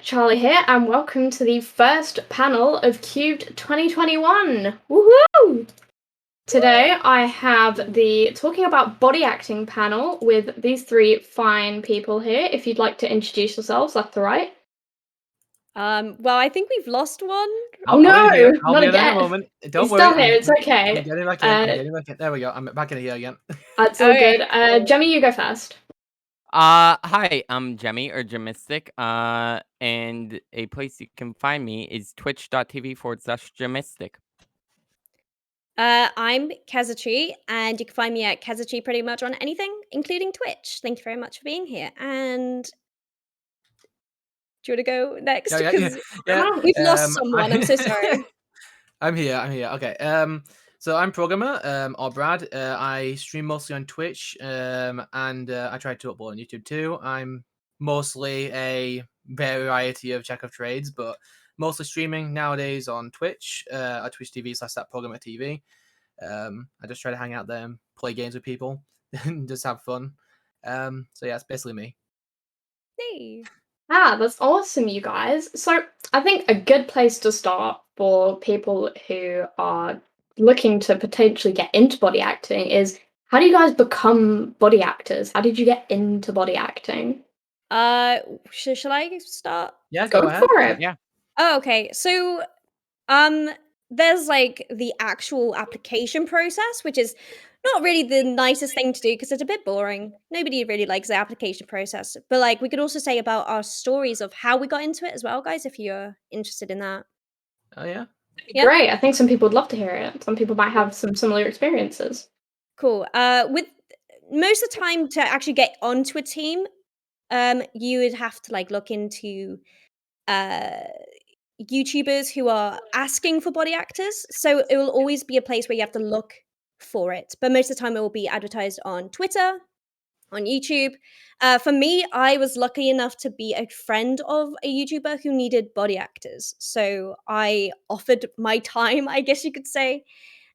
Charlie here, and welcome to the first panel of Cubed 2021. Woohoo! Today I have the Talking About Body Acting panel with these three fine people here. If you'd like to introduce yourselves, left to right. Well, I think we've lost one. Oh no, I'll not be in again. a moment. Don't He's worry. still here, it's I'm okay. getting back in. I'm getting back in. There we go. I'm back in here again. It's all Okay, good. cool. Jemmy, you go first. Hi, I'm Jemmy or Gemistic. And a place you can find me is twitch.tv/Gemistic. I'm Kezz, and you can find me at Kezz pretty much on anything, including Twitch. Thank you very much for being here. And do you want to go next? Yeah. Because Come on. we've lost someone. I'm so sorry. I'm here. Okay. So I'm programmer. Or Brad. I stream mostly on Twitch. And I try to upload on YouTube too. I'm mostly a variety of jack of trades, but mostly streaming nowadays on Twitch. At Twitch TV/programmer TV. I just try to hang out there and play games with people and just have fun. So yeah, it's basically me. Hey. That's awesome, you guys. So I think a good place to start for people who are looking to potentially get into body acting is, how do you guys become body actors? How did you get into body acting? Shall I start? Yeah, Go go ahead. for it. Yeah. Oh, okay. So, there's like the actual application process, which is not really the nicest thing to do because it's a bit boring. Nobody really likes the application process. But like, we could also say about our stories of how we got into it as well, guys, if you're interested in that. Oh yeah. Yeah. Great. I think some people would love to hear it. Some people might have some similar experiences. Cool. With most of the time to actually get onto a team, you would have to like look into YouTubers who are asking for body actors. So it will always be a place where you have to look for it. But most of the time, it will be advertised on Twitter, on YouTube. For me, I was lucky enough to be a friend of a YouTuber who needed body actors. So I offered my time, I guess you could say,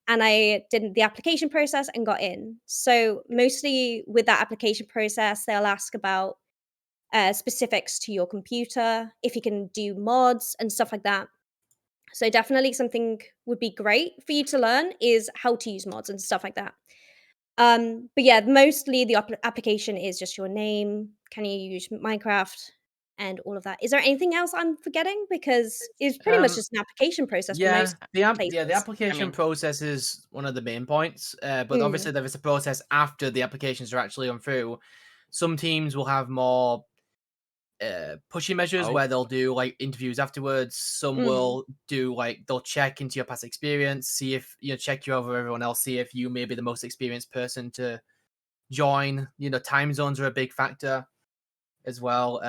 and I did the application process and got in. So mostly with that application process, they'll ask about specifics to your computer, if you can do mods and stuff like that. So definitely something would be great for you to learn is how to use mods and stuff like that. But yeah, mostly the application is just your name. Can you use Minecraft and all of that? Is there anything else I'm forgetting? Because it's pretty much just an application process for most places. The application process is one of the main points. But obviously there is a process after the applications are actually gone through. Some teams will have more pushy measures where they'll do like interviews afterwards. Some will do like they'll check into your past experience, see if check you over everyone else, see if you may be the most experienced person to join. Time zones are a big factor as well.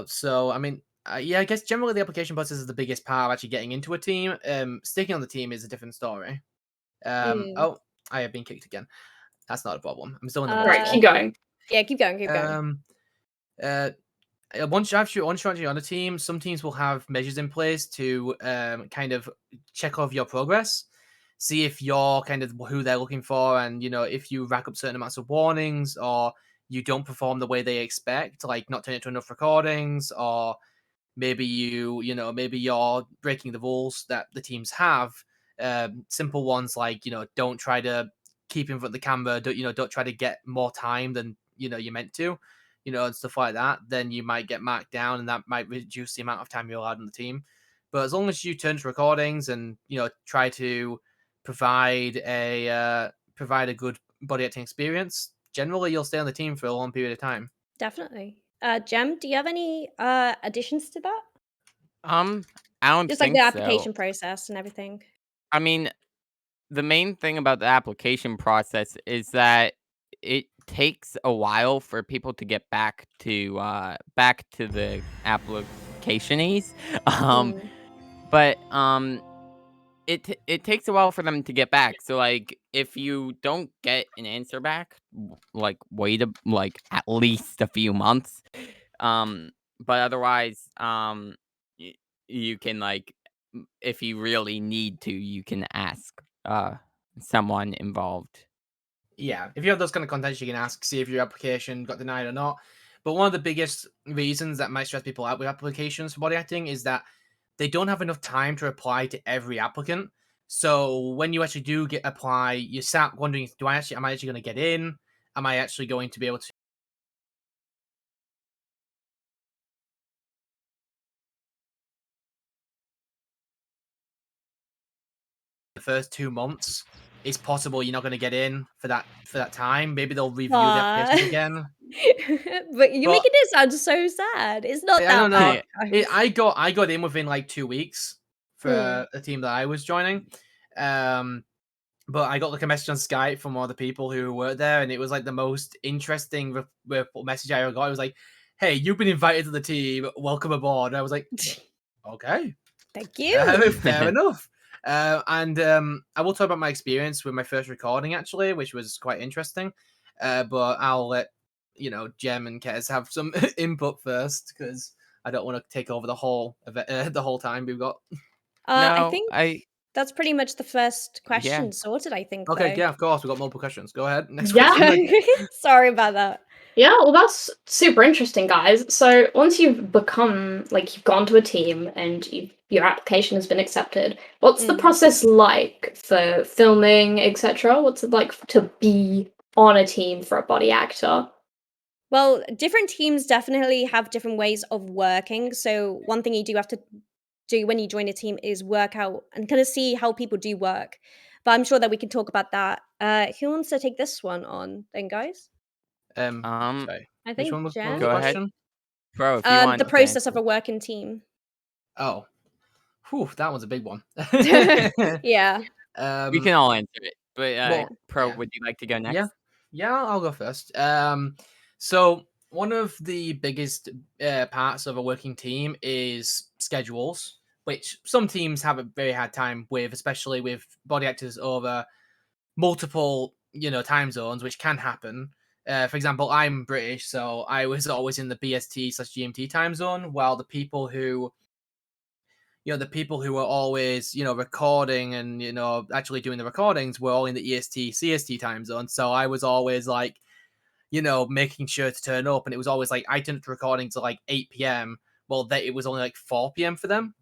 So I mean, I guess generally the application process is the biggest part of actually getting into a team. Sticking on the team is a different story. Oh, I have been kicked again. That's not a problem. I'm still in the Right, keep going. Yeah, keep going. Once you're actually on a team, some teams will have measures in place to kind of check off your progress, see if you're kind of who they're looking for, and if you rack up certain amounts of warnings or you don't perform the way they expect, like not turning to enough recordings, or maybe maybe you're breaking the rules that the teams have. Simple ones like don't try to keep in front of the camera, don't try to get more time than you're meant to, and stuff like that. Then you might get marked down, and that might reduce the amount of time you're allowed on the team. But as long as you turn to recordings and try to provide a good body acting experience, generally you'll stay on the team for a long period of time. Definitely. Jem, do you have any additions to that? I don't Just like think the so. application process and everything. I mean, the main thing about the application process is that it takes a while for people to get back to the application-ies. But it takes a while for them to get back. So like if you don't get an answer back, like wait like at least a few months. But otherwise, you can like if you really need to, you can ask someone involved. Yeah, if you have those kind of contents, you can ask, see if your application got denied or not. But one of the biggest reasons that might stress people out with applications for body acting is that they don't have enough time to apply to every applicant. So when you actually do apply, you start wondering, am I actually going to get in? Am I actually going to be able to? The first 2 months, it's possible you're not going to get in for that time. Maybe they'll review the applications again. But you're But making it sound so sad. It's not I that don't know. bad, guys. I got in within like 2 weeks for Mm. a team that I was joining. But I got like a message on Skype from one of the people who were there, and it was like the most interesting message I ever got. It was like, "Hey, you've been invited to the team. Welcome aboard." And I was like, "Okay, Thank you. fair enough." And I will talk about my experience with my first recording actually, which was quite interesting. But I'll let Jem and Kezz have some input first because I don't want to take over the whole time we've got. I No, think I that's pretty much the first yeah. question sorted, I think, Okay, though. yeah, of course, we've got multiple questions. Go ahead. Next Yeah. question. Sorry about that. Yeah, well, that's super interesting, guys. So once you've become, like, you've gone to a team and your application has been accepted, what's the Mm. process like for filming, etc.? What's it like to be on a team for a body actor? Well, different teams definitely have different ways of working. So one thing you do have to do when you join a team is work out and kind of see how people do work. But I'm sure that we can talk about that. Who wants to take this one on then, guys? Sorry. I Which think one was Jen. the Go ahead, question? bro. If you want The to process of answer. a working team. Oh, whew, that one's a big one. Yeah. We can all answer it. But Yeah. Pro, yeah. would you like to go next? Yeah, I'll go first. So one of the biggest parts of a working team is schedules, which some teams have a very hard time with, especially with body actors over multiple, time zones, which can happen. For example, I'm British, so I was always in the BST/GMT time zone, while the people who were always, recording and, actually doing the recordings were all in the EST/CST time zone. So I was always like, making sure to turn up. And it was always like, I turned up to recordings at like 8 p.m. Well, it was only like 4 p.m. for them.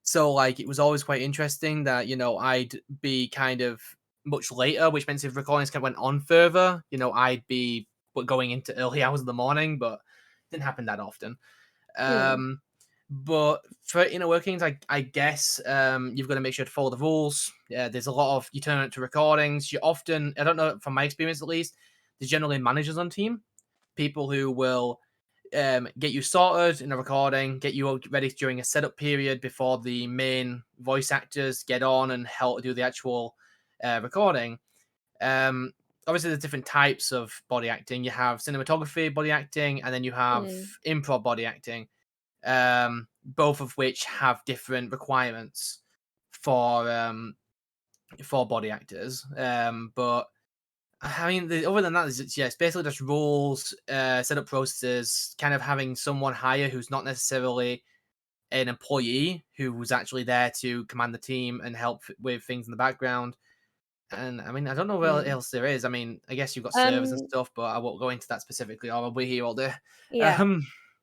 So like, it was always quite interesting that, I'd be kind of much later, which meant if recordings kind of went on further, I'd be going into early hours of the morning, but it didn't happen that often. Mm. But for inner workings, I guess you've got to make sure to follow the rules. There's a lot of, you turn it to recordings. You often, I don't know, from my experience at least, there's generally managers on team, people who will get you sorted in a recording, get you ready during a setup period before the main voice actors get on and help do the actual recording. Obviously, there's different types of body acting. You have cinematography body acting, and then you have improv body acting. Both of which have different requirements for body actors. But I mean, other than that, it's basically just rules, setup processes, kind of having someone higher who's not necessarily an employee who's actually there to command the team and help with things in the background. And I mean, I don't know what else there is. I mean, I guess you've got servers and stuff, but I won't go into that specifically, or I'll be here all day. Yeah.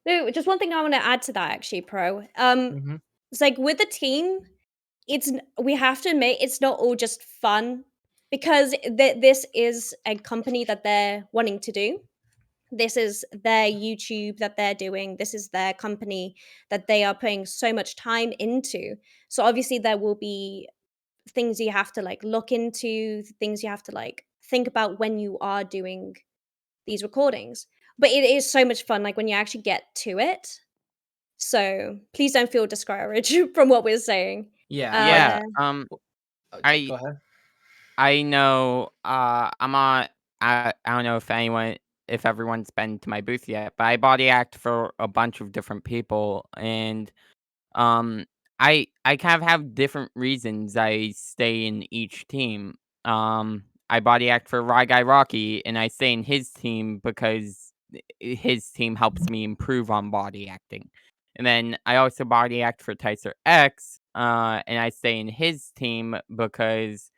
No, just one thing I want to add to that actually, Pro. Mhm. It's like with the team, we have to admit it's not all just fun because this is a company that they're wanting to do. This is their YouTube that they're doing. This is their company that they are putting so much time into. So obviously there will be things you have to like look into, things you have to like think about when you are doing these recordings. But it is so much fun like when you actually get to it. So please don't feel discouraged from what we're saying. Yeah. I Go ahead. I know I'm on I don't know if everyone's been to my booth yet, but I body act for a bunch of different people, and um I kind of have different reasons I stay in each team. I body act for Rye Guy Rocky, and I stay in his team because his team helps me improve on body acting. And then I also body act for Tyser X, and I stay in his team because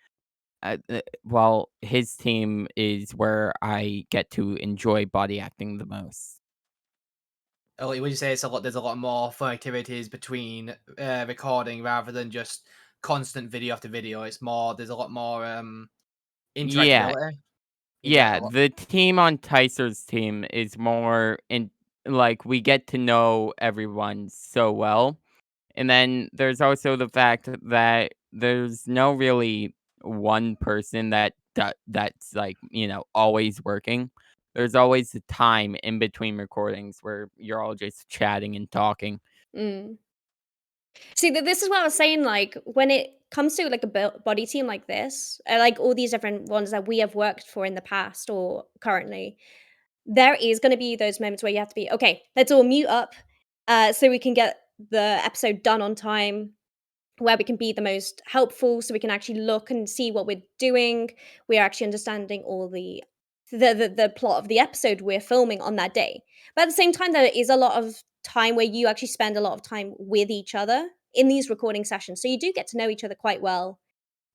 well, his team is where I get to enjoy body acting the most. would you say it's a lot? There's a lot more fun activities between recording rather than just constant video after video. It's more. There's a lot more Yeah, interactability. yeah. What? The team on Tyser's team is more in like we get to know everyone so well. And then there's also the fact that there's no really one person that's like, always working. There's always a time in between recordings where you're all just chatting and talking. Mm. See, this is what I was saying. Like when it comes to like a body team like this, like all these different ones that we have worked for in the past or currently, there is going to be those moments where you have to be okay. Let's all mute up, so we can get the episode done on time, where we can be the most helpful, so we can actually look and see what we're doing. We're actually understanding all the plot of the episode we're filming on that day. But at the same time, there is a lot of time where you actually spend a lot of time with each other in these recording sessions. So you do get to know each other quite well,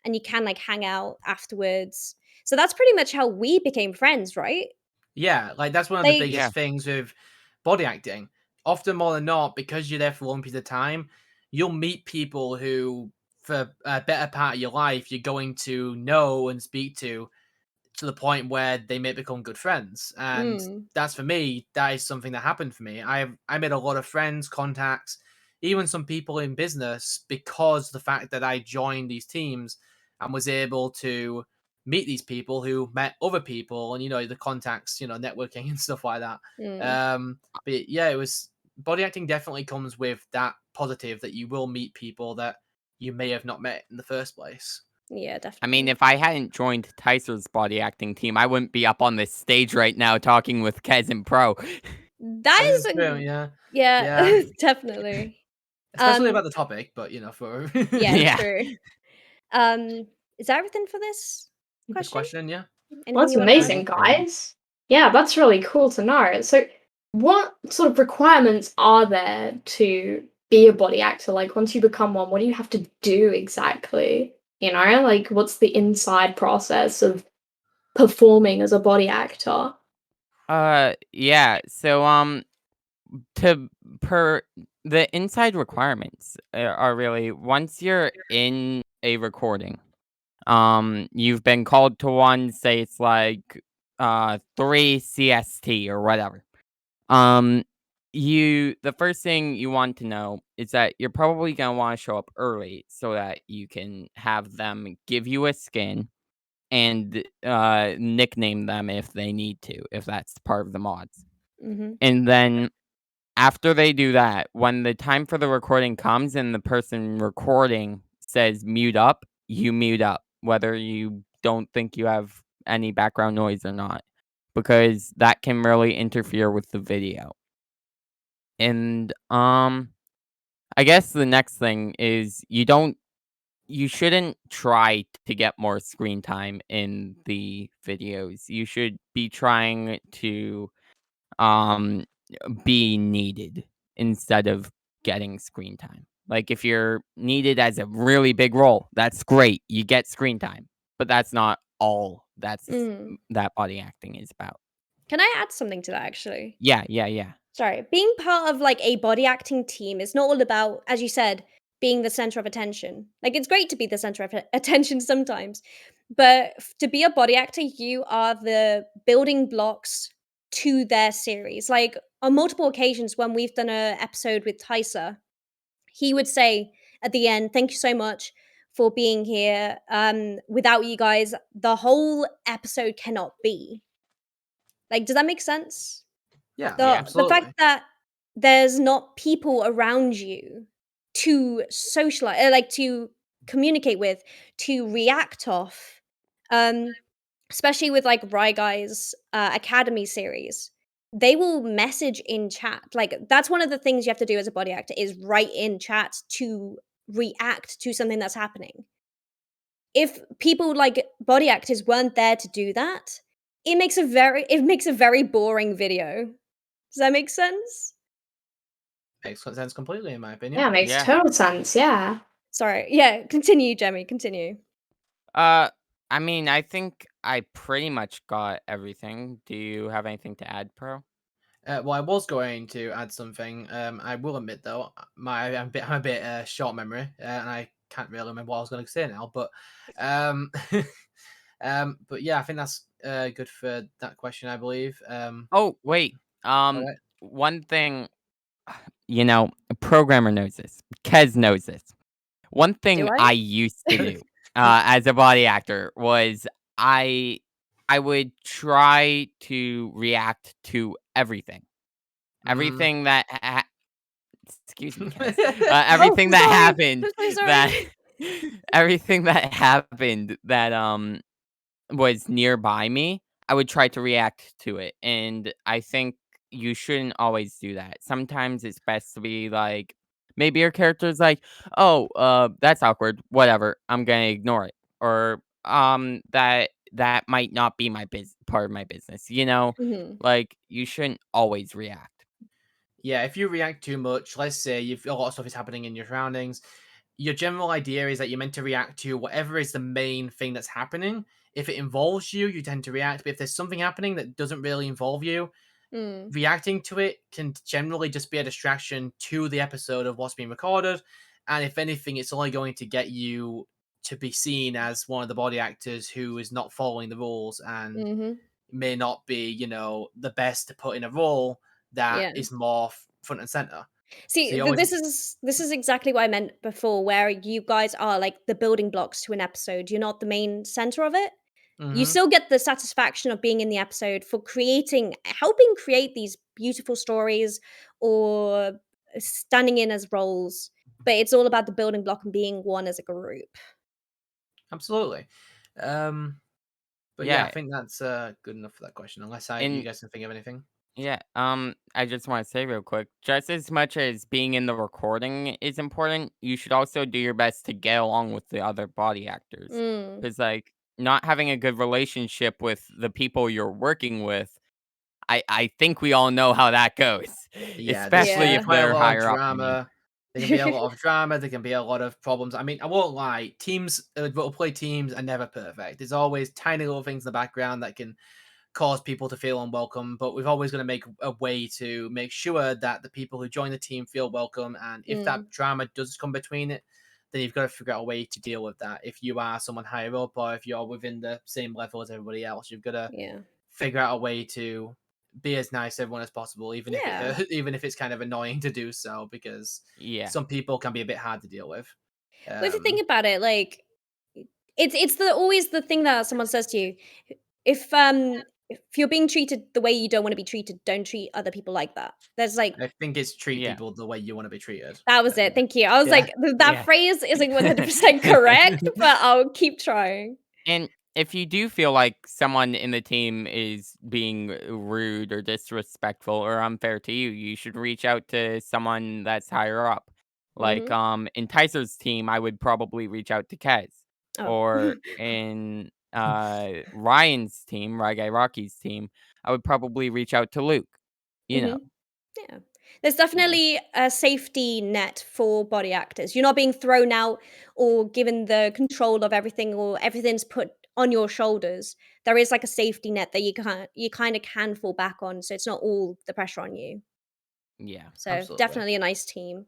and you can like hang out afterwards. So that's pretty much how we became friends, right? Yeah, like that's one of the Like, Yeah. biggest things with body acting. Often more than not, because you're there for a long period of time, you'll meet people who, for a better part of your life, you're going to know and speak to the point where they may become good friends. And that's for me, that is something that happened for me. I made a lot of friends, contacts, even some people in business because the fact that I joined these teams and was able to meet these people who met other people and the contacts, networking and stuff like that. But yeah, it was body acting definitely comes with that positive that you will meet people that you may have not met in the first place. yeah, I definitely. mean, if I hadn't joined Tyser's body acting team, I wouldn't be up on this stage right now talking with Kezz and Pro. That This is is true, yeah. yeah, Yeah. definitely. Especially Um, about the topic, but for yeah, Yeah. true. Is that everything for this this question? question, yeah. Anything That's you want to add? amazing, guys. Yeah, that's really cool to know. So, what sort of requirements are there to be a body actor? Like, once you become one, what do you have to do exactly? Like, what's the inside process of performing as a body actor? Yeah. So, to per the inside requirements are really once you're in a recording, you've been called to one, say it's like 3 CST or whatever. Um, the first thing you want to know is that you're probably gonna want to show up early so that you can have them give you a skin and nickname them if they need to, if that's part of the mods. Mm-hmm. And then after they do that, when the time for the recording comes and the person recording says mute up, you mute up, whether you don't think you have any background noise or not, because that can really interfere with the video. And I guess the next thing is you shouldn't try to get more screen time in the videos. You should be trying to um be needed instead of getting screen time. Like if you're needed as a really big role, that's great. You get screen time. But that's not all that body acting is about. Can I add something to that actually? Yeah. Sorry, being part of like a body acting team is not all about, as you said, being the center of attention. Like it's great to be the center of attention sometimes, but to be a body actor, you are the building blocks to their series. Like on multiple occasions when we've done an episode with Tyser, he would say at the end, "Thank you so much for being here. Without you guys, the whole episode cannot be." Like, does that make sense? Yeah, The absolutely. fact that there's not people around you to socialize, like to communicate with, to react off, um, especially with like Rye Guys Academy series, they will message in chat. Like that's one of the things you have to do as a body actor is write in chat to react to something that's happening. If people like body actors weren't there to do that, it makes a very boring video. Does that make sense? Makes sense completely, in my opinion. Yeah, makes Yeah. total sense. Yeah. Sorry. Yeah, continue, Jemmy. Continue. I mean, I think I pretty much got everything. Do you have anything to add, Pro? Well, I was going to add something. I will admit though, I'm a bit short memory, and I can't really remember what I was going to say now. But, um, but yeah, I think that's good for that question. I believe. Oh, wait. All right. One thing, a programmer knows this. Kez knows this. One Do thing I? I used to do as a body actor was I I would try to react to everything. Mm. Everything that excuse me, Kez. Oh, Everything I'm that sorry. happened I'm so that sorry. everything that happened that was nearby me, I would try to react to it. And I think you shouldn't always do that. Sometimes it's best to be like, maybe your character's like, oh, that's awkward. Whatever. I'm gonna ignore it. Or that might not be my part of my business. Mhm. Like you shouldn't always react. Yeah, if you react too much, let's say a lot of stuff is happening in your surroundings, your general idea is that you're meant to react to whatever is the main thing that's happening. If it involves you, you tend to react. But if there's something happening that doesn't really involve you, Mm. reacting to it can generally just be a distraction to the episode of what's being recorded. And if anything, it's only going to get you to be seen as one of the body actors who is not following the rules and Mhm. may not be, the best to put in a role that Yeah. is more front and center. So See, you always, this is exactly what I meant before, where you guys are like the building blocks to an episode. You're not the main center of it. You Mhm. still get the satisfaction of being in the episode for helping create these beautiful stories or standing in as roles. But it's all about the building block and being one as a group. Absolutely. Um, but yeah, I Yeah. think that's good enough for that question. Unless you And guys can think of anything. yeah, I just want to say real quick, just as much as being in the recording is important, you should also do your best to get along with the other body actors. Mm. Because like not having a good relationship with the people you're working with, I think we all know how that goes, Yeah, especially there's Yeah. if quite a they're lot of higher up than you. drama. There can be a lot of drama. There can be a lot of problems. I mean, I won't lie. Teams, role play teams, are never perfect. There's always tiny little things in the background that can cause people to feel unwelcome. But we've always got to make a way to make sure that the people who join the team feel welcome. And if that Mm. drama does come between it, then you've got to figure out a way to deal with that. If you are someone higher up, or if you're within the same level as everybody else, you've got to Yeah. figure out a way to be as nice to everyone as possible, even if Yeah. even if it's kind of annoying to do so, because Yeah. some people can be a bit hard to deal with. Well, if you think about it, like it's the always the thing that someone says to you. If you're being treated the way you don't want to be treated, don't treat other people like that. There's like I think it's treat Yeah. people the way you want to be treated. that was it. Thank you. I was Yeah. like, that Yeah. phrase isn't 100% correct, but I'll keep trying. And if you do feel like someone in the team is being rude or disrespectful or unfair to you, you should reach out to someone that's higher up. Like Mhm. in Tyser's team, I would probably reach out to Kez. Oh. Or in Ryan's team, Rye Guy Rocky's team, I would probably reach out to Luke. You know. Mhm. Yeah. There's Yeah. definitely a safety net for body actors. You're not being thrown out or given the control of everything or everything's put on your shoulders. There is like a safety net that you kind of can fall back on, so it's not all the pressure on you. Yeah. So Absolutely. definitely a nice team.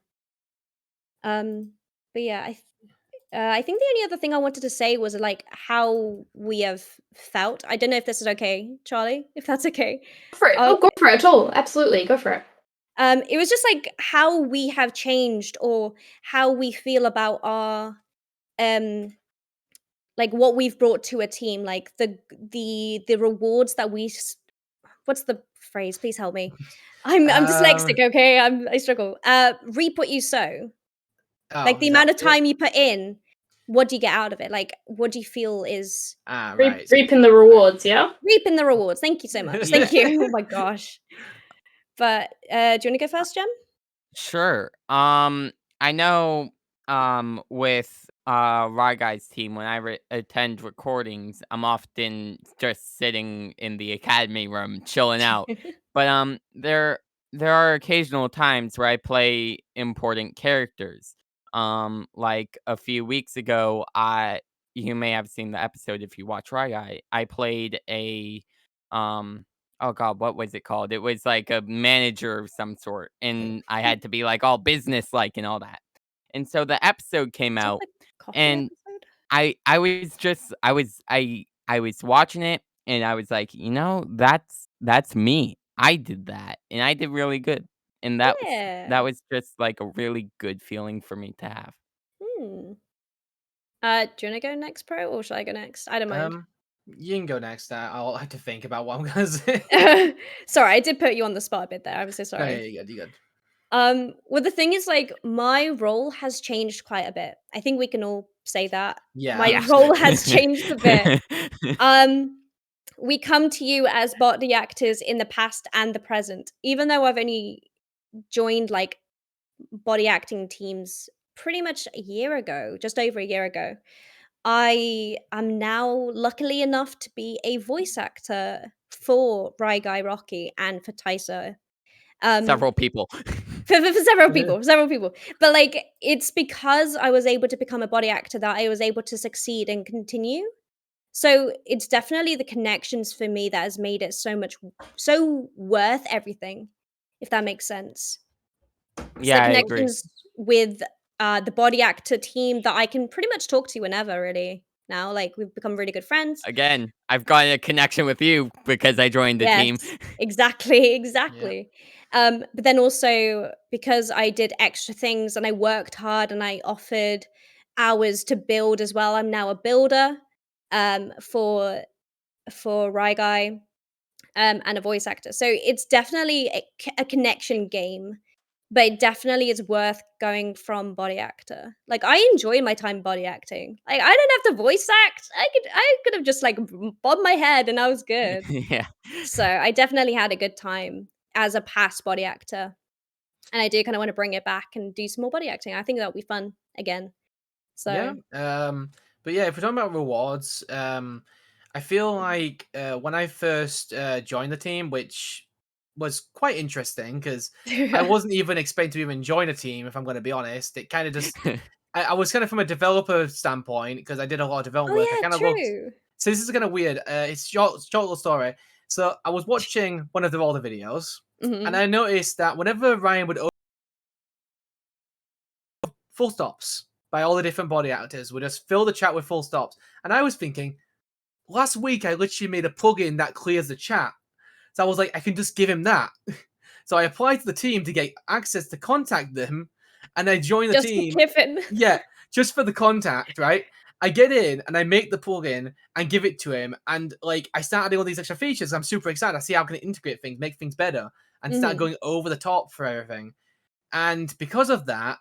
Um, but yeah, I think the only other thing I wanted to say was like how we have felt. I don't know if this is okay, Charlie. If that's okay. Go for it. Uh, Oh, go for it at all. Absolutely, go for it. it was just like how we have changed or how we feel about our um like what we've brought to a team, like the rewards that what's the phrase? Please help me. I'm Um. dyslexic, okay? I struggle. Reap what you sow. Oh, Like the is that amount of it? time you put in, what do you get out of it? Like what do you feel is Ah, Reap, right. reaping the Right. rewards, yeah? reaping the rewards? Thank you so much. Yeah. Thank you. Oh my gosh. But do you want to go first, Jem? Sure. I know with Rye Guy's team when I attend recordings, I'm often just sitting in the academy room chilling out. But there are occasional times where I play important characters. Like a few weeks ago, you may have seen the episode if you watch Rye Guy. I played a um oh god, what was it called? It was like a manager of some sort, and I had to be like all business-like and all that. And so the episode came Is that out, the coffee and episode? I was just I was watching it, and I was like, that's me. I did that, and I did really good. And that Yeah. was just like a really good feeling for me to have. Hmm. Do you wanna go next, Pro, or should I go next? I don't mind. You can go next. I'll have to think about what I'm gonna say. Sorry, I did put you on the spot a bit there. I'm so No, yeah, sorry. you good. You good. Well, the thing is, like, my role has changed quite a bit. I think we can all say that. Yeah, My Yeah. role absolutely. has changed a bit. We come to you as body actors in the past and the present. Even though I've only joined like body acting teams pretty much a year ago, just over a year ago, I am now luckily enough to be a voice actor for Bry Guy Rocky and for Tyso. Several people. For several Yeah. people, several people. But like it's because I was able to become a body actor that I was able to succeed and continue. So it's definitely the connections for me that has made it so worth everything, if that makes sense. It's the Yeah, I agree. connections with the body actor team that I can pretty much talk to whenever, really. Now, like we've become really good friends. Again, I've gotten a connection with you because I joined the team. Yes, exactly, Yeah. exactly. But then also because I did extra things and I worked hard and I offered hours to build as well. I'm now a builder for Ryguy and a voice actor. So it's definitely a connection game, but it definitely is worth going from body actor. Like I enjoy my time body acting. Like I don't have to voice act. I could have just like bobbed my head and I was good. Yeah. So I definitely had a good time as a past body actor. And I do kind of want to bring it back and do some more body acting. I think that'll be fun again. Yeah. So But yeah, if we're talking about rewards, I feel like when I first joined the team, which was quite interesting because I wasn't even expecting to even join a team. If I'm going to be honest, it kind of just I was kind of from a developer standpoint because I did a lot of development work. I oh kind yeah, of looked. true. So this is kind of weird. It's short little story. So I was watching one of all the videos, and Hmm. I noticed that whenever Ryan would full stops by all the different body actors would just fill the chat with full stops. And I was thinking, last week I literally made a plugin that clears the chat. So I was like, I can just give him that. So I applied to the team to get access to contact them, and I joined the Just for team. Kiffin. Yeah, just for the contact, right? I get in and I make the plugin and give it to him, and like I start adding all these extra features. I'm super excited. I see how I can integrate things, make things better, and start Mhm. going over the top for everything. And because of that,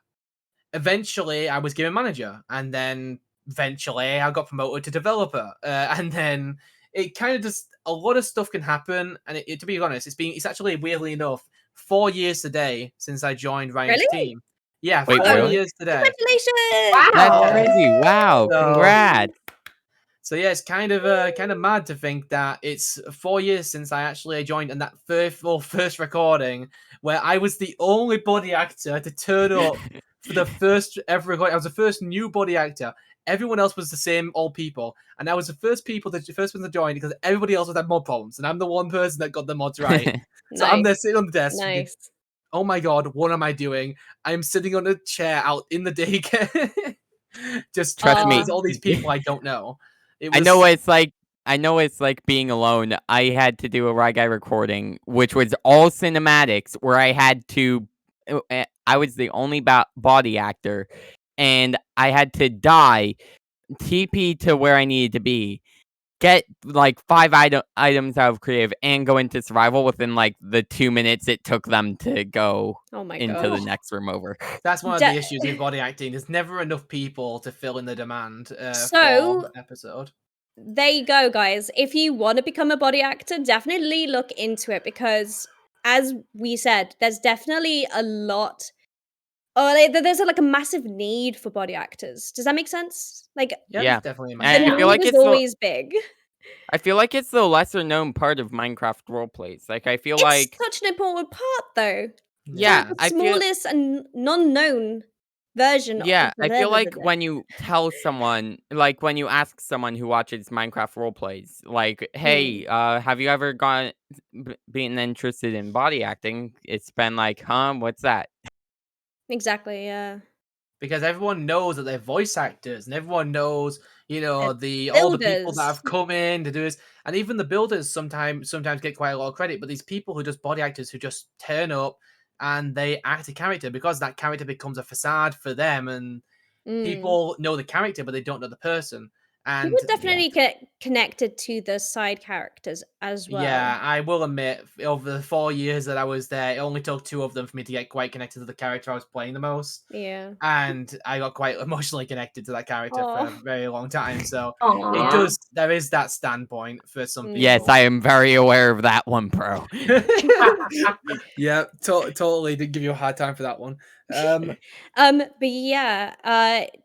eventually I was given manager, and then eventually I got promoted to developer, and then it kind of just a lot of stuff can happen. And to be honest, it's actually weirdly enough 4 years today since I joined Ryan's Really? team. Yeah, Wait, four really? years today. Congratulations! That's Yeah. crazy. Wow. So Congrats. so yeah, it's kind of mad to think that it's 4 years since I actually joined, and that first recording where I was the only body actor to turn up for the first ever recording. I was the first new body actor. Everyone else was the same old people, and I was the first person to join because everybody else had mod problems, and I'm the one person that got the mods right. So I'm there Nice, sitting on the desk thinking, nice. "Oh my god, what am I doing? I'm sitting on a chair out in the daycare, just Trust talking me. Aw. to all these people I don't know." It I know was what it's like. I know what it's like being alone. I had to do a Rye Guy recording, which was all cinematics, where I had to. I was the only body actor, and I had to die, TP to where I needed to be, get like 5 items out of creative, and go into survival within like the 2 minutes it took them to go Oh my into the gosh. next room over. that's one of De- the issues with body acting. There's never enough people to fill in the demand for so an episode. there you go, guys. If you want to become a body actor, definitely look into it because, as we said, there's definitely a lot. Oh, there's like a massive need for body actors. Does that make sense? Like Yeah, there's Yeah, definitely a the I massive feel need. need like is it's the always big. I feel like it's the lesser known part of Minecraft roleplays. Like I feel It's like such an important part, though. yeah, The Yeah. I feel smallest and non-known. version Yeah, of I feel whatever like the when you tell someone, like when you ask someone who watches Minecraft roleplays, like, "Hey, have you ever been interested in body acting?" It's been like, "Huh, what's that?" Exactly, yeah. Because everyone knows that they're voice actors, and everyone knows, They're all the people that builders. have come in to do this, and even the builders sometimes get quite a lot of credit. But these people who just body actors who just turn up and they act a character because that character becomes a facade for them, and Mm. people know the character but they don't know the person. People And Yeah. definitely get connected to the side characters as well. yeah, I will admit, over the 4 years that I was there, it only took 2 of them for me to get quite connected to the character I was playing the most. Yeah. And I got quite emotionally connected to that character for a Oh. very long time. So Aw. there is that standpoint for some Yes, people. I am very aware of that one, bro. Yeah, totally did give you a hard time for that one. But yeah,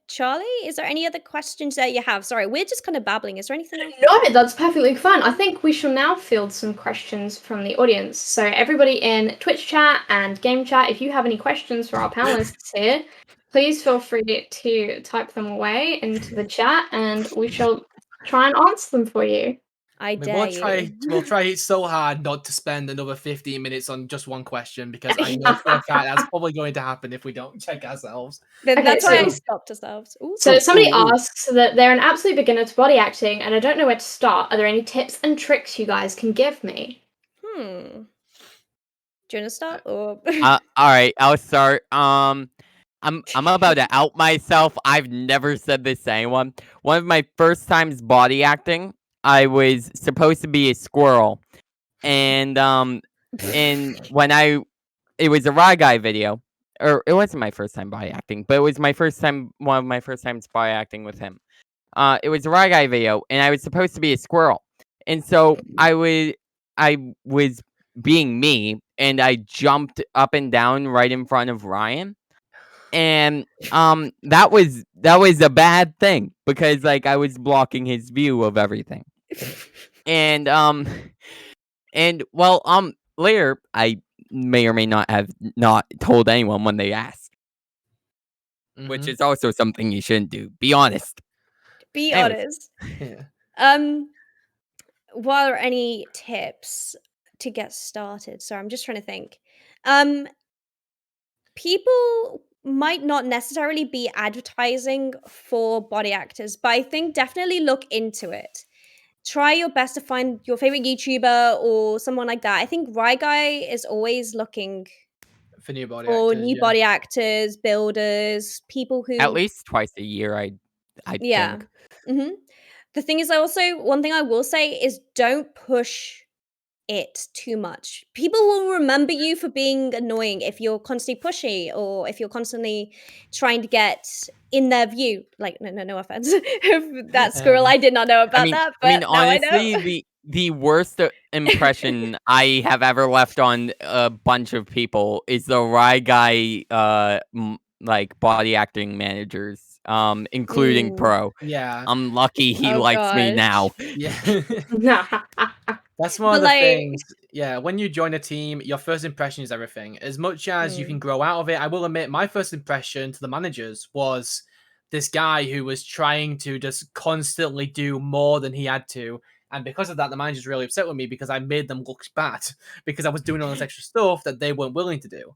Charlie, is there any other questions that you have? Sorry, we're just kind of babbling. Is there anything else? No, that's perfectly fine. I think we shall now field some questions from the audience. So, everybody in Twitch chat and game chat, if you have any questions for our panelists here, please feel free to type them away into the chat and we shall try and answer them for you. I I mean, dare you. we'll try so hard not to spend another 15 minutes on just one question, because I know for a fact that's probably going to happen if we don't check ourselves. Then Okay, that's why I so- stopped ourselves. Ooh. So, somebody ooh. asks that they're an absolute beginner to body acting and I don't know where to start. Are there any tips and tricks you guys can give me? Do you want to start or? All right, I'll start. I'm about to out myself. I've never said this to anyone. One of my first times body acting, I was supposed to be a squirrel, and it was a Rye Guy video, or it wasn't my first time body acting, but it was one of my first times body acting with him. It was a Rye Guy video, and I was supposed to be a squirrel, and so I was being me, and I jumped up and down right in front of Ryan, and that was a bad thing because like I was blocking his view of everything, and and well later I may or may not have not told anyone when they asked, which Mhm. is also something you shouldn't do. Be honest. Be Anyways. honest. Yeah. What are any tips to get started? Sorry, I'm just trying to think. Um, People might not necessarily be advertising for body actors, but I think definitely look into it. Try your best to find your favorite YouTuber or someone like that. I think Rye Guy is always looking For new body for actors, new yeah. body actors, builders, people At who, least twice a year, I yeah. think. hmm The thing is, one thing I will say is don't push it too much. People will remember you for being annoying if you're constantly pushy or if you're constantly trying to get in their view. Like, no offense. That squirrel, I did not know about that, I mean, but now I know. honestly, the worst impression I have ever left on a bunch of people is the Rye Guy, like body acting managers, including Ooh. Pro. Yeah. I'm lucky he Oh likes me now. gosh. Yeah. That's one But of the like, things. Yeah, when you join a team, your first impression is everything. As much as you can grow out of it, I will admit my first impression to the managers was this guy who was trying to just constantly do more than he had to. And because of that, the manager's really upset with me because I made them look bad because I was doing all this extra stuff that they weren't willing to do.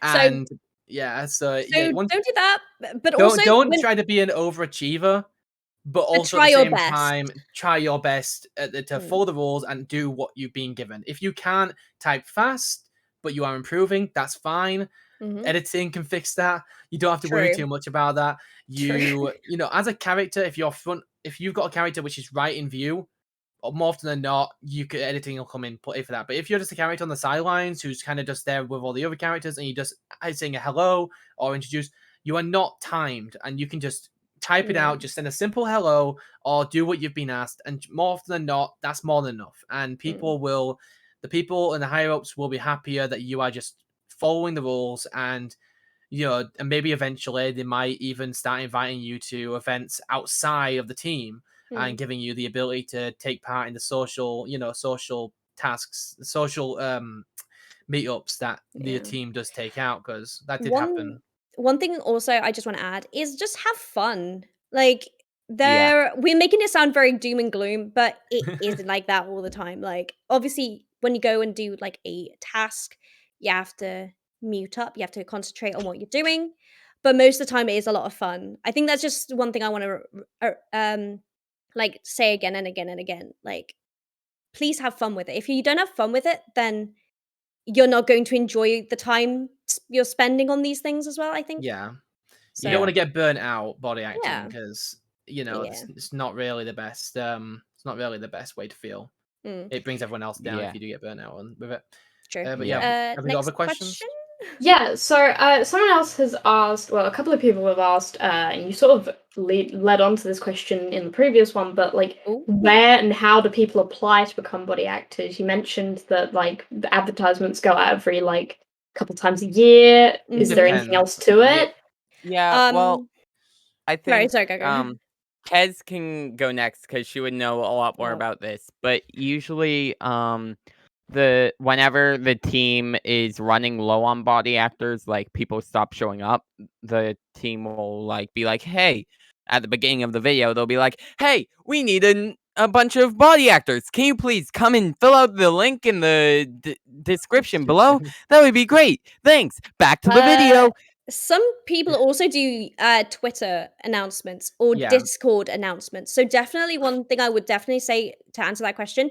so And yeah, so yeah, so once don't do that. But also don't when try to be an overachiever, but also at try the your same best. time try your best to Mm, follow the rules and do what you've been given. If you can't type fast but you are improving, that's fine. mhm. Editing can fix that. You don't have to worry True. too much about that. True. As a character, if you've got a character which is right in view, more often than not, editing will come in play for that. But if you're just a character on the sidelines who's kind of just there with all the other characters and you just saying a hello or introduce, you are not timed and you can just type it out, just send a simple hello or do what you've been asked. And more often than not, that's more than enough. And the people and the higher ups will be happier that you are just following the rules, and and maybe eventually they might even start inviting you to events outside of the team and giving you the ability to take part in the social tasks, social meetups that the Yeah. team does take out, because that did One happen. one thing also I just want to add is just have fun. Like Yeah. we're making it sound very doom and gloom, but it isn't like that all the time. Like obviously when you go and do like a task, you have to mute up, you have to concentrate on what you're doing. But most of the time it is a lot of fun. I think that's just one thing I want to like say again and again and again. Like please have fun with it. If you don't have fun with it, then you're not going to enjoy the time you're spending on these things as well, I think. Yeah. You don't So, want to get burnt out body acting yeah. because you know Yeah. it's not really the best. It's not really the best way to feel. Mm, It brings everyone else down if Yeah. you do get burnt out with it. true. But Yeah. yeah, have we got Next other questions? question? Yeah, so someone else has asked, well, a couple of people have asked, and you sort of led on to this question in the previous one, but like, Ooh. where and how do people apply to become body actors? You mentioned that like the advertisements go out every like couple times a year. Is there anything else Depends. to Yeah. it? Yeah. Well, I Sorry, think go. Kezz can go next because she would know a lot more Oh. about this. But usually, whenever the team is running low on body actors, like people stop showing up, the team will like be like, "Hey," at the beginning of the video, they'll be like, "Hey, we need a bunch of body actors. Can you please come and fill out the link in the description below? That would be great. Thanks. Back to the video." Some people also do Twitter announcements or Yeah. Discord announcements. So definitely one thing I would definitely say to answer that question,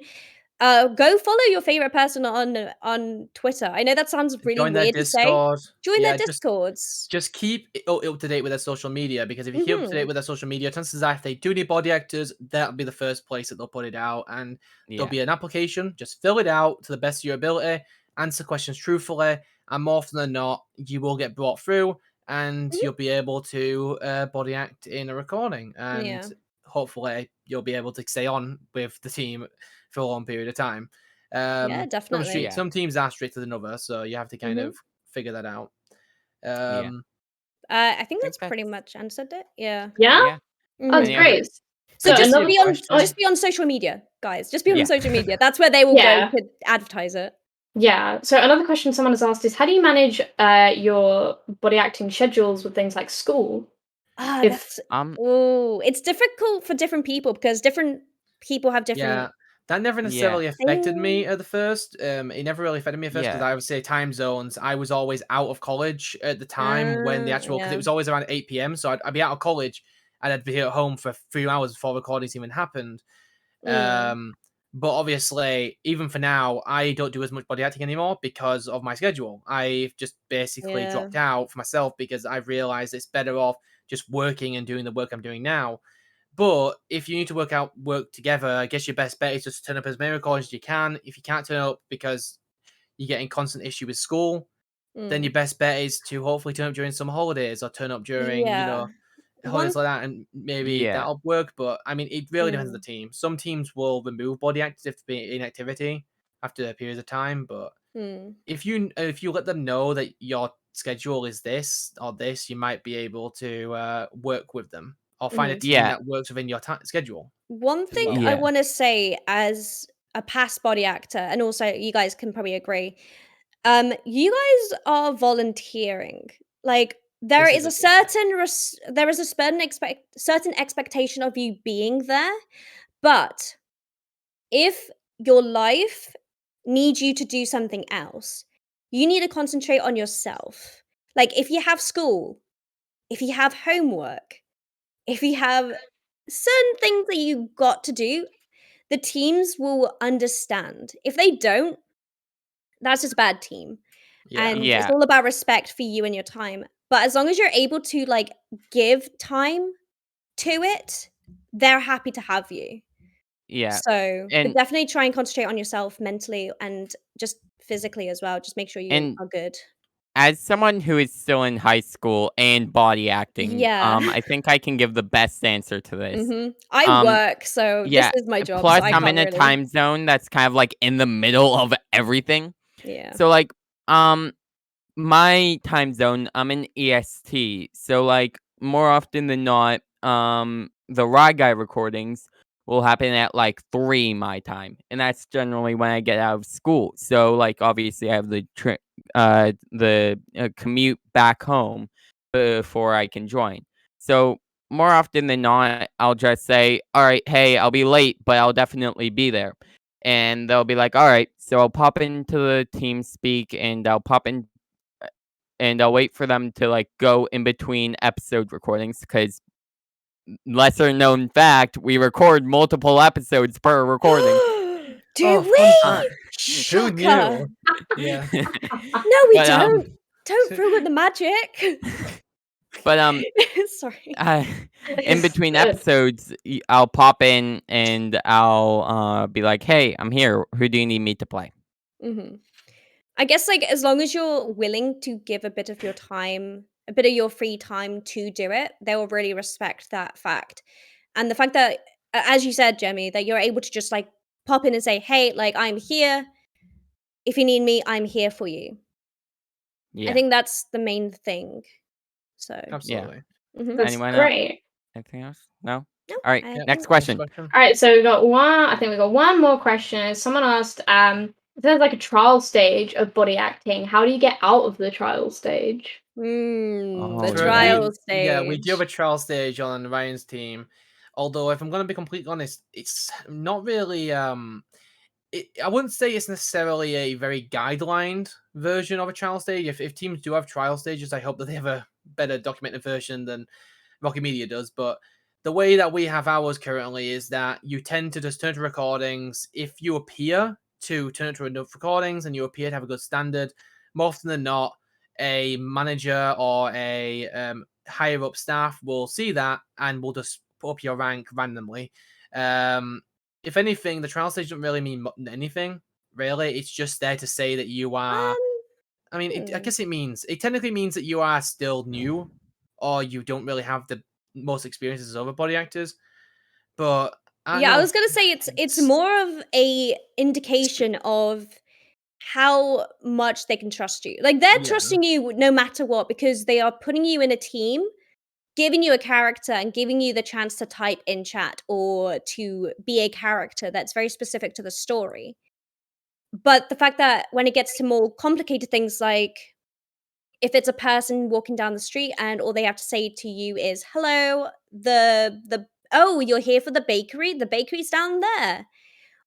go follow your favorite person on Twitter. I know that sounds really Join their weird to say. Discord. Join their Yeah, Discords. just keep up to date with their social media because if you keep up to date Mhm. with their social media, chances are if they do need body actors, that'll be the first place that they'll put it out. And there'll Yeah. be an application. Just fill it out to the best of your ability, answer questions truthfully, and more often than not, you will get brought through and Mhm. you'll be able to body act in a recording. And Yeah. hopefully you'll be able to stay on with the team for a long period of time. Yeah, Some, definitely. Yeah. some teams are stricter than others, so you have to kind Mhm. of figure that out. Yeah. I think I that's think pretty that's much answered it. Yeah. Yeah? yeah. Oh, that's Mhm. Any other great. So So just another be on question. just be on social media, guys. Just be on Yeah. social media. That's where they will go Yeah. to advertise it. Yeah. So another question someone has asked is, how do you manage your body acting schedules with things like school? Ah, If that's it's difficult for different people because different people have different Yeah, that never Yeah. necessarily affected me things. at the first. It never really affected me at first because Yeah. I would say time zones. I was always out of college at the time when the actual because it Yeah. was always around 8 p.m. So I'd be out of college and I'd be at home for 3 hours before recordings even happened. Mm, But obviously, even for now, I don't do as much body acting anymore because of my schedule. I've just basically yeah. dropped out for myself because I've realized it's better off just working and doing the work I'm doing now. But if you need to work together, I guess your best bet is just turn up as many recordings as you can. If you can't turn up because you're getting constant issue with school, then your Mm, best bet is to hopefully turn up during summer holidays or turn up during, yeah. holidays One like that, and maybe Yeah. that'll work. But I mean, it really depends on the mm, team. Some teams will remove body actors if they're inactivity after periods of time, but mm, if you let them know that your schedule is this or this, you might be able to work with them or find a mhm. team Yeah. that works within your schedule One as thing well. I Yeah. want to say as a past body actor, and also you guys can probably agree, you guys are volunteering. Like there This is is a a big thing. there is a certain expectation of you being there, but if your life needs you to do something else, you need to concentrate on yourself. Like if you have school, if you have homework, if you have certain things that you got to do, the teams will understand. If they don't, that's just a bad team. Yeah. And it's Yeah. all about respect for you and your time. But as long as you're able to like give time to it, they're happy to have you. Yeah. But And definitely try and concentrate on yourself mentally and just physically as well. Just make sure you and are good. as someone who is still in high school and body acting, Yeah. I think I can give the best answer to this. I Um, work, so this yeah. is my job, so Plus, I I'm in can't a really. time zone that's kind of like in the middle of everything. Yeah. So, like, um, my time zone, I'm in EST. So, like, more often than not, the Rye Guy recordings will happen at like 3 my time. And that's generally when I get out of school. So, like, obviously, I have the commute back home. before I can join. So more often than not, I'll just say, "All right, hey, I'll be late, but I'll definitely be there." And they'll be like, "All right." So I'll pop into the team speak, and I'll pop in, and I'll wait for them to like go in between episode recordings because lesser known fact, we record multiple episodes per recording. Do Oh, we? fun fact. Who Shocker. knew? Yeah. No, we But, don't. Don't ruin the magic. But Sorry. in between episodes, I'll pop in and I'll be like, "Hey, I'm here. Who do you need me to play?" hmm I guess like as long as you're willing to give a bit of your time, a bit of your free time to do it, they will really respect that fact. And the fact that, as you said, Jemmy, that you're able to just like pop in and say, "Hey, like I'm here. If you need me, I'm here for you." I Yeah, think that's the main thing. So, Absolutely. mhm. That's anyone else? great. Anything else? No. No, All right. I Yeah. Next think- question. All right, so we got one. I think we got one more question. Someone asked, if there's like a trial stage of body acting, how do you get out of the trial stage? Oh, The yeah. trial stage. Yeah, we do have a trial stage on Ryan's team. Although, if I'm going to be completely honest, it's not really. I wouldn't say it's necessarily a very guidelined version of a trial stage. If teams do have trial stages, I hope that they have a better documented version than Rocket Media does. But the way that we have ours currently is that you tend to just turn to recordings. If you appear to turn to enough recordings and you appear to have a good standard, more often than not, a manager or a higher up staff will see that and will just put up your rank randomly. If anything, the trial stage doesn't really mean anything. Really, it's just there to say that you are. I mean, I guess it technically means that you are still new, or you don't really have the most experience as other body actors. But I was gonna say it's more of a indication of how much they can trust you. Like they're Yeah. trusting you no matter what because they are putting you in a team, giving you a character and giving you the chance to type in chat or to be a character that's very specific to the story. But the fact that when it gets to more complicated things like if it's a person walking down the street and all they have to say to you is hello, the oh, you're here for the bakery? The bakery's down there.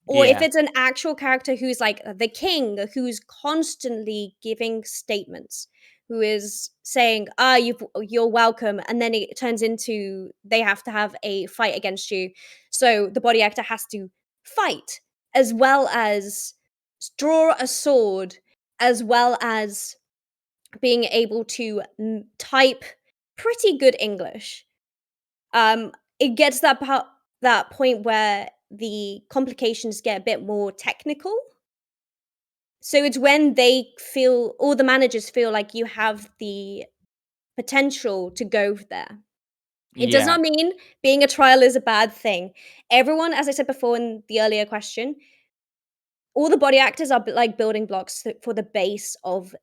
Or if Yeah. it's an actual character who's like the king, who's constantly giving statements, who is saying, you're welcome. And then it turns into they have to have a fight against you. So the body actor has to fight as well as draw a sword, as well as being able to type pretty good English. It gets that point where the complications get a bit more technical. So it's when they feel, all the managers feel like you have the potential to go there. It does not mean being a trial is a bad thing. Everyone, as I said before in the earlier question, all the body actors are like building blocks for the base of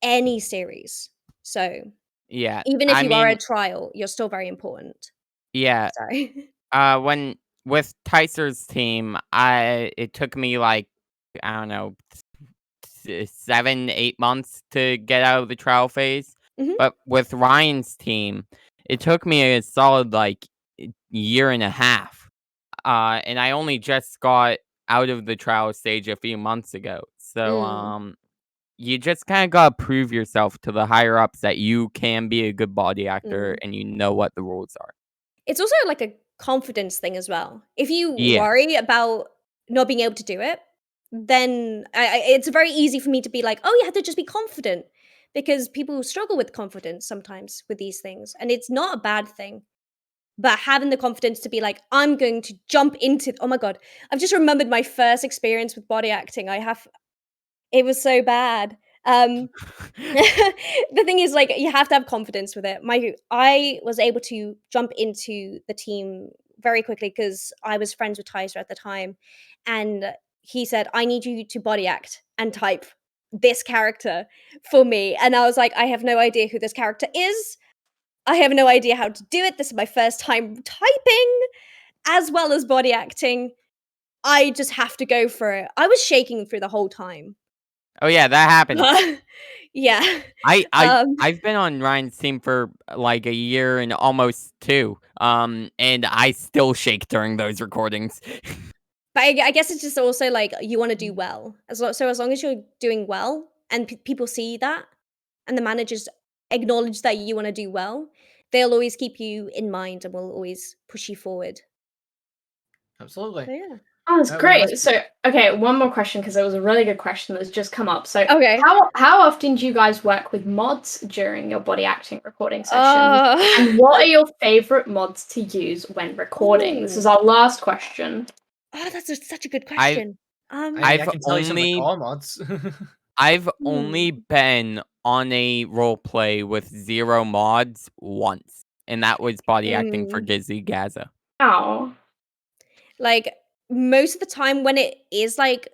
any series. So Yeah. even if I you are a mean, trial, you're still very important. yeah. Sorry. When with Tyser's team, it took me like I don't know 7-8 months to get out of the trial phase. Mhm. But with Ryan's team, it took me a solid like year and a half. And I only just got out of the trial stage a few months ago. So you just kind of gotta prove yourself to the higher ups that you can be a good body actor and you know what the rules are. It's also like a confidence thing as well. If you Yeah. worry about not being able to do it, then it's very easy for me to be like, oh, you have to just be confident because people struggle with confidence sometimes with these things. And it's not a bad thing. But having the confidence to be like, I'm going to jump into, oh my God, I've just remembered my first experience with body acting. It was so bad. The thing is, like, you have to have confidence with it. I was able to jump into the team very quickly because I was friends with Tyser at the time, and he said, "I need you to body act and type this character for me." And I was like, "I have no idea who this character is. I have no idea how to do it. This is my first time typing as well as body acting. I just have to go for it." I was shaking through the whole time. Oh yeah, that happened. Yeah. I've been on Ryan's team for like a year and almost 2. And I still shake during those recordings. But I guess it's just also like you want to do well. So as long as you're doing well and people see that, and the managers acknowledge that you want to do well, they'll always keep you in mind and will always push you forward. Absolutely. So yeah. Oh, that's Well, great. let's- So, okay, one more question because it was a really good question that's just come up. So, Okay. how often do you guys work with mods during your body acting recording sessions? And Uh, what are your favorite mods to use when recording? This is our last question. that's such a good I- question. I I've can tell you some of the only- core mods. I've only been on a role play with 0 mods once, and that was body acting for Gizzy Gaza. Oh, Like most of the time when it is like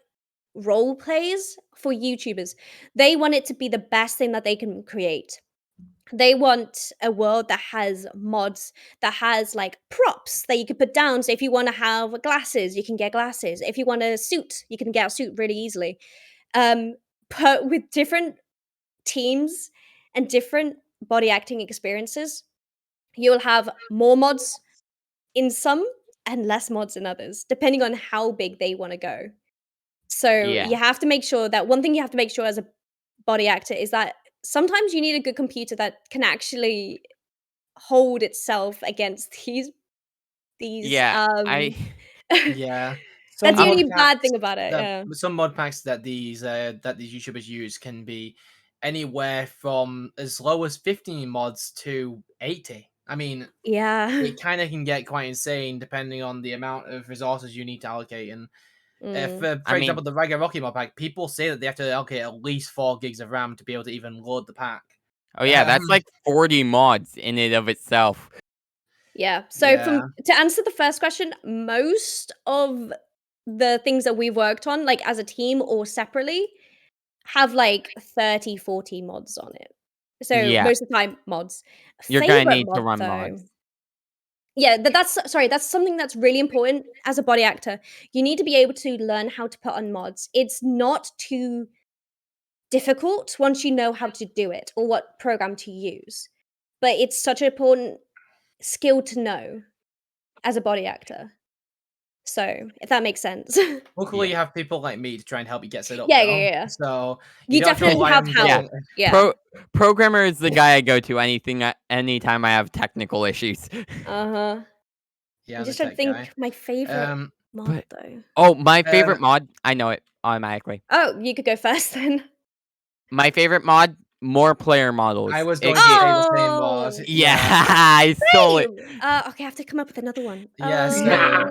role plays for YouTubers, they want it to be the best thing that they can create. They want a world that has mods, that has like props that you could put down. So if you want to have glasses, you can get glasses. If you want a suit, you can get a suit really easily. But with different teams and different body acting experiences, you'll have more mods in some and less mods in others, depending on how big they want to go. So Yeah. you have to make sure that one thing you have to make sure as a body actor is that sometimes you need a good computer that can actually hold itself against these Yeah, I Yeah. that's the mod only bad packs thing about it. Yeah. Some mod packs that these YouTubers use can be anywhere from as low as 15 mods to 80. I mean, Yeah. it kind of can get quite insane depending on the amount of resources you need to allocate. And for I mean- example, the Ragga Rocky mod pack, people say that they have to allocate at least 4 gigs of RAM to be able to even load the pack. Oh yeah, that's Um, like 40 mods in and of itself. Yeah. So Yeah. to answer the first question, most of the things that we've worked on, like as a team or separately, have like 30, 40 mods on it. So Yeah. most of the time, mods. You're gonna Favorite need to mod, run though. mods. Yeah, that's something that's really important as a body actor. You need to be able to learn how to put on mods. It's not too difficult once you know how to do it or what program to use. But it's such an important skill to know as a body actor. So, if that makes sense. Luckily, Yeah. you have people like me to try and help you get set up. Yeah, though. yeah, yeah. So You don't have to definitely rely have on help. getting- Yeah. Programmer is the guy I go to anytime I have technical issues. Uh-huh. Yeah, I'm I'm just the trying to tech think guy. my favorite mod but- though. Oh, my favorite mod, I know it automatically. Oh, you could go first then. My favorite mod, more player models. I was It going to gi- say the same mod. Oh! Yeah, I stole it. Same! Okay, I have to come up with another one. Yes. Nah.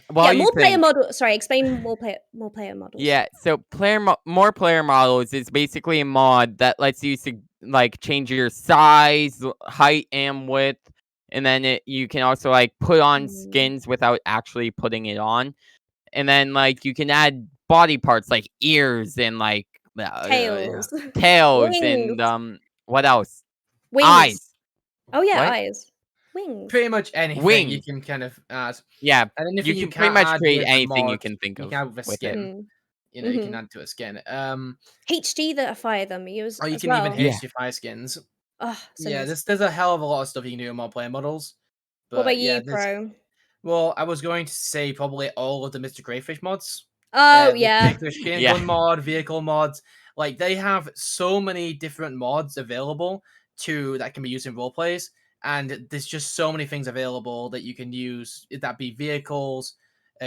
While Yeah, you more player think, model. Sorry, explain more player models. yeah, so more player models is basically a mod that lets you like change your size, height, and width, and then you can also like put on skins without actually putting it on, and then like you can add body parts like ears and like Tails. tails Wings. and what else? Wings. Eyes. Oh yeah, What? eyes. Wings. Pretty much anything you Wings. can kind of add. Yeah, And you anything can you pretty can't much add create with the anything you mod, can think you of can add with a with it. skin. You know, you can add to a skin. HD that fire them use Or you as can well. even Yeah. HDify skins. Oh, so Yeah, nice. there's a hell of a lot of stuff you can do in more player models. What about But yeah, you, Pro? well, I was going to say probably all of the Mr. Greyfish mods. Oh The yeah. Greyfish skin Yeah. gun mod, vehicle mods. Like they have so many different mods available that can be used in role plays, and there's just so many things available that you can use. That be vehicles,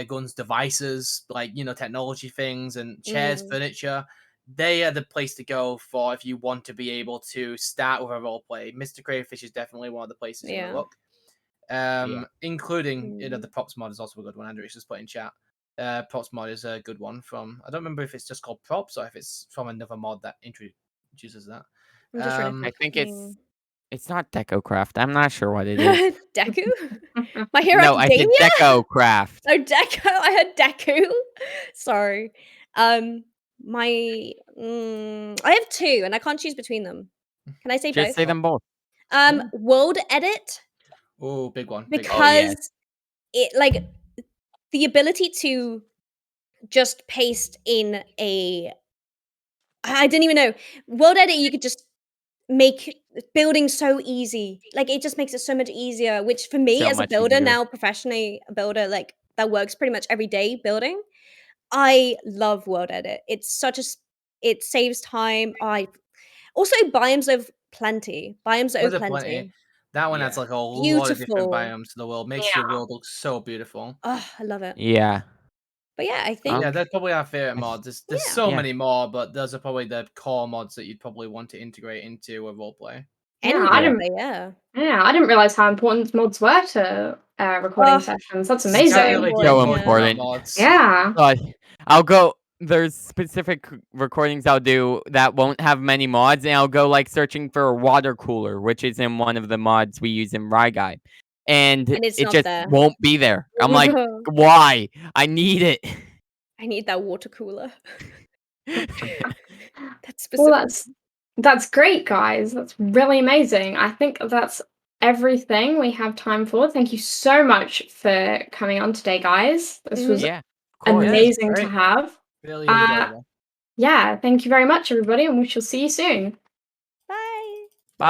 guns, devices, like technology things, and chairs, furniture. They are the place to go for if you want to be able to start with a role play. Mr. Crayfish is definitely one of the places you want Yeah. to look. Yeah. Including the props mod is also a good one. Andrew's just put in chat. Props mod is a good one from. I don't remember if it's just called props or if it's from another mod that introduces that. I'm just trying to I think it's not DecoCraft. I'm not sure what it is. think. Deku? My Hero No, I said Academia? DecoCraft. Oh, Deku. I heard Deku. Sorry. My I have two, and I can't choose between them. Can I say Just both? say them both. World Edit Oh, big one. because it like the ability to just paste in a I didn't even know. World Edit, you could just make building so easy. Like, it just makes it so much easier, which for me So as a much builder, easier. now professionally a builder, like, that works pretty much every day building. I love World Edit. It's such a it saves time. Also biomes of plenty. Biomes There's of a plenty. plenty. That one Yeah. adds like a lot of different Beautiful. biomes to the world. Makes your world look so beautiful. Oh, I love it. Yeah. But yeah, I Yeah, think that's probably our favorite I th- mods. There's Yeah. so Yeah. many more, but those are probably the core mods that you'd probably want to integrate into a roleplay. any Yeah, I Yeah. roleplay, yeah. Yeah, I didn't realize how important mods were to recording Oh, sessions. That's so amazing. Definitely keep important, So talking yeah. about important. mods. Yeah. God, I'll go. There's specific recordings I'll do that won't have many mods, and I'll go like searching for a water cooler, which is in one of the mods we use in Rye Guide, and And it's it not just there. won't be there. I'm like, why? I need it. I need that water cooler. That's Well, specific. that's great, guys. That's really amazing. I think that's everything we have time for. Thank you so much for coming on today, guys. This was Yeah, of course. Yeah, it's amazing to great. have. Really Uh, enjoyable. Yeah, thank you very much, everybody, and we shall see you soon. Bye. Bye.